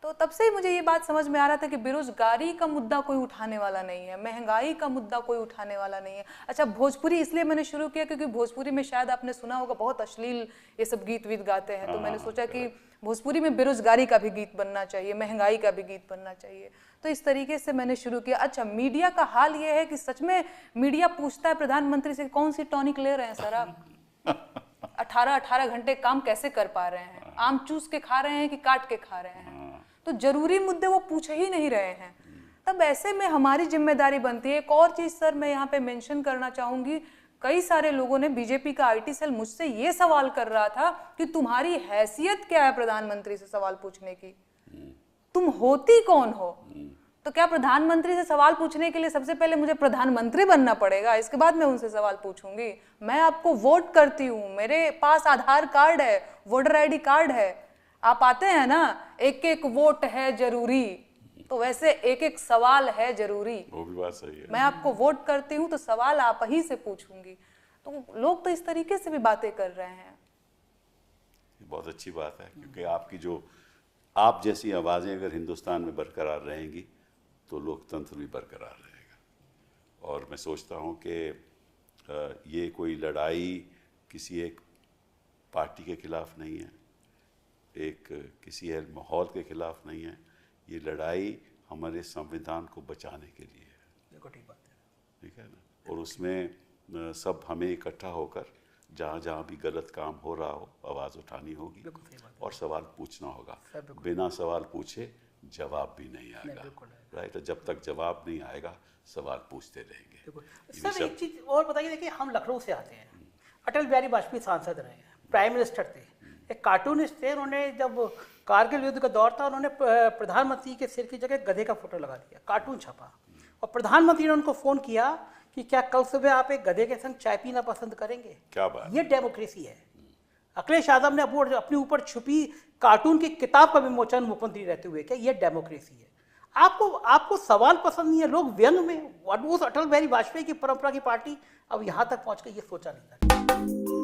तो तब से ही मुझे ये बात समझ में आ रहा था कि बेरोजगारी का मुद्दा कोई उठाने वाला नहीं है, महंगाई का मुद्दा कोई उठाने वाला नहीं है। अच्छा, भोजपुरी इसलिए मैंने शुरू किया क्योंकि भोजपुरी में शायद आपने सुना होगा बहुत अश्लील ये सब गीत वीत गाते हैं। तो मैंने सोचा कि भोजपुरी में बेरोजगारी का भी गीत बनना चाहिए, महंगाई का भी गीत बनना चाहिए। तो इस तरीके से मैंने शुरू किया। अच्छा, मीडिया का हाल ये है कि सच में मीडिया पूछता है प्रधानमंत्री से कौन सी टॉनिक ले रहे हैं सर आप? 18 घंटे काम कैसे कर पा रहे हैं? आम चूस के खा रहे हैं कि काट के खा रहे हैं? तो जरूरी मुद्दे वो पूछ ही नहीं रहे हैं। तब ऐसे में हमारी जिम्मेदारी बनती है। एक और चीज सर मैं यहाँ पे मेंशन करना चाहूंगी, कई सारे लोगों ने, बीजेपी का आईटी सेल मुझसे ये सवाल कर रहा था कि तुम्हारी हैसियत क्या है प्रधानमंत्री से सवाल पूछने की, तुम होती कौन हो? तो क्या प्रधानमंत्री से सवाल पूछने के लिए सबसे पहले मुझे प्रधानमंत्री बनना पड़ेगा? इसके बाद मैं उनसे सवाल पूछूंगी? मैं आपको वोट करती हूँ, मेरे पास आधार कार्ड है, वोटर आईडी कार्ड है, आप आते हैं ना, एक एक वोट है जरूरी, तो वैसे एक एक सवाल है जरूरी। वो भी बात सही है। मैं आपको वोट करती हूँ तो सवाल आप ही से पूछूंगी। तो लोग तो इस तरीके से भी बातें कर रहे हैं। ये बहुत अच्छी बात है, क्योंकि आपकी जो आप जैसी आवाज़ें अगर हिंदुस्तान में बरकरार रहेंगी तो लोकतंत्र भी बरकरार रहेगा। और मैं सोचता हूँ कि ये कोई लड़ाई किसी एक पार्टी के खिलाफ नहीं है, एक किसी एक माहौल के खिलाफ नहीं है। ये लड़ाई हमारे संविधान को बचाने के लिए है। बिल्कुल ठीक बात है। ठीक है ना। और उसमें सब हमें इकट्ठा होकर जहाँ जहाँ भी गलत काम हो रहा हो आवाज़ उठानी होगी बिल्कुल सही बात है। और सवाल पूछना होगा। सर, बिल्कुल। बिना सवाल पूछे जवाब भी नहीं आएगा। बिल्कुल। राइट। जब तक जवाब नहीं आएगा सवाल पूछते रहेंगे। बिल्कुल। ये सर सब- एक चीज और बताइए, देखिए हम लखनऊ से आते हैं, अटल बिहारी वाजपेयी सांसद रहे हैं, प्राइम मिनिस्टर थे, एक कार्टूनिस्ट थे। उन्होंने जब कारगिल युद्ध का दौर था, उन्होंने प्रधानमंत्री के सिर की जगह गधे का फोटो लगा दिया, कार्टून छपा, और प्रधानमंत्री ने उनको फोन किया कि क्या कल सुबह आप एक गधे के संग चाय पीना पसंद करेंगे। क्या बात। ये डेमोक्रेसी है। अखिलेश यादव ने अपने ऊपर छुपी कार्टून की किताब का विमोचन मुख्यमंत्री रहते हुए, क्या ये डेमोक्रेसी है। आपको सवाल पसंद नहीं है, लोग व्यंग में, उस अटल बिहारी वाजपेयी की परंपरा की पार्टी अब यहाँ तक पहुँच गई, ये सोचा नहीं था।